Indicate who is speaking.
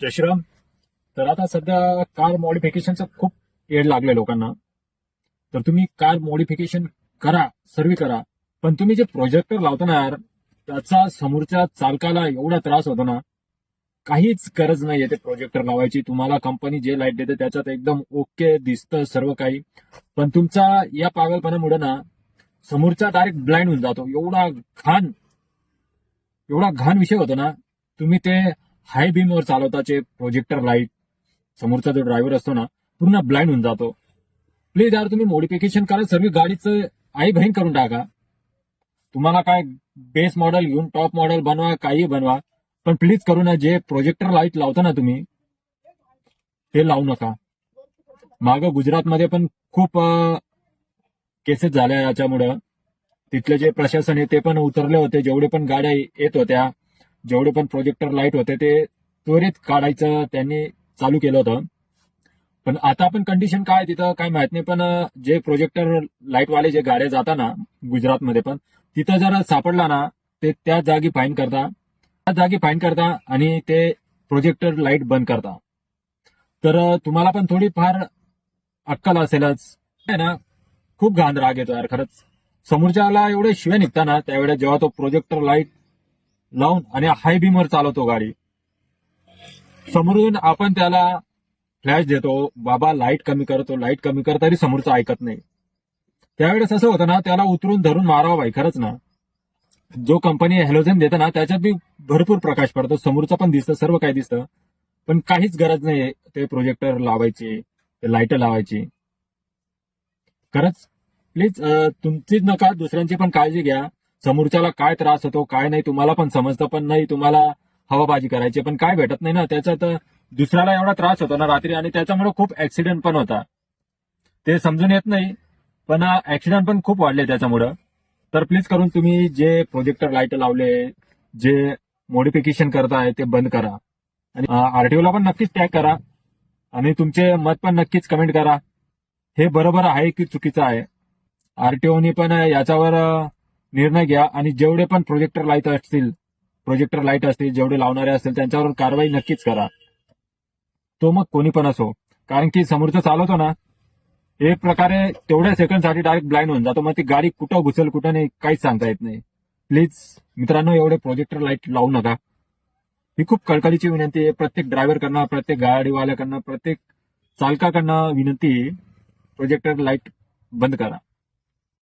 Speaker 1: जय श्रीराम. तर आता सध्या कार मॉडिफिकेशनचं खूप येड लागलंय लोकांना. तर तुम्ही कार मॉडिफिकेशन करा, सर्व करा, पण तुम्ही जे प्रोजेक्टर लावता ना यार, त्याचा समोरच्या चालकाला एवढा त्रास होतो ना. काहीच गरज नाहीये ते प्रोजेक्टर लावायची. तुम्हाला कंपनी जे लाईट देते त्याच्यात एकदम ओके दिसतं सर्व काही, पण तुमचा या पागलपणामुळे ना समोरचा डायरेक्ट ब्लाइंड होऊन जातो. एवढा घाण विषय होतो ना. तुम्ही ते हाय बीमवर चालवताचे प्रोजेक्टर लाईट, समोरचा जो ड्रायव्हर असतो ना पूर्ण ब्लाइंड होऊन जातो. प्लीज यार तुम्ही मॉडिफिकेशन करा, सर्व गाडीचं आई बहीण करून टाका. तुम्हाला काय बेस मॉडेल घेऊन टॉप मॉडेल बनवा, काही बनवा, पण प्लीज करू ना. जे प्रोजेक्टर लाईट लावता ना तुम्ही ते लावू नका. मागं गुजरातमध्ये पण खूप केसेस झाल्या याच्यामुळं. तिथले जे प्रशासन आहे ते पण उतरले होते. जेवढे पण गाड्या येत होत्या, जेवढे पण प्रोजेक्टर लाईट होते ते त्वरित काढायचं त्यांनी चालू केलं होतं. पण आता पण कंडिशन काय तिथं काय माहित नाही. पण जे प्रोजेक्टर लाईट वाले जे गाड्या जातात ना गुजरातमध्ये पण, तिथं जर सापडला ना ते त्या जागी फाईन करता आणि ते प्रोजेक्टर लाईट बंद करता. तर तुम्हाला पण थोडी फार अक्कल असेलच आहे ना. खूप घाण राग येतो यार खरंच. समोरच्याला एवढे शिव्या निघता ना त्यावेळेस जेव्हा तो प्रोजेक्टर लाईट लावून आणि हाय बीमवर चालवतो गाडी. समोरून आपण त्याला फ्लॅश देतो, बाबा लाईट कमी कर, तरी समोरचं ऐकत नाही. त्यावेळेस असं होतं ना त्याला उतरून धरून मारावं भाई खरंच ना. जो कंपनी हॅलोजन देतं ना त्याच्यात बी भरपूर प्रकाश पडतो, समोरचं पण दिसतं, सर्व काही दिसतं, पण काहीच गरज नाही ते प्रोजेक्टर लावायची, ते लाईट लावायची. खरंच प्लीज तुमचीच नका दुसऱ्यांची पण काळजी घ्या. समोरच्याला काय त्रास होतो काय नाही तुम्हाला पण समजतं, पण नाही तुम्हाला हवाबाजी करायची, पण काय भेटत नाही ना त्याच्यात. दुसऱ्याला एवढा त्रास होतो ना रात्री, आणि त्याच्यामुळे खूप ऍक्सिडेंट पण होता. ते समजून येत नाही, पण ऍक्सिडेंट पण खूप वाढले त्याच्यामुळं. तर प्लीज करून तुम्ही जे प्रोजेक्टर लाईट लावले, जे मॉडिफिकेशन करताय ते बंद करा. आणि आरटीओला पण नक्कीच टॅग करा आणि तुमचे मत पण नक्कीच कमेंट करा. हे बरोबर आहे की चुकीचं आहे. आरटीओनी पण याच्यावर निर्णय घ्या, आणि जेवढे पण प्रोजेक्टर लाईट असतील जेवढे लावणारे असतील त्यांच्यावर कारवाई नक्कीच करा. तो मग कोणी पण असो, कारण की समोरचं चालवतो ना एक प्रकारे तेवढ्या सेकंडसाठी डायरेक्ट ब्लाइंड होऊन जातो. मग ती गाडी कुठं घुसेल कुठं नाही काहीच सांगता येत नाही. प्लीज मित्रांनो एवढे प्रोजेक्टर लाईट लावू नका. ही खूप कळकळीची विनंती आहे प्रत्येक ड्रायव्हरकडनं, प्रत्येक गाडीवाल्याकडनं, प्रत्येक चालकाकडनं विनंती आहे. प्रोजेक्टर लाईट बंद करा.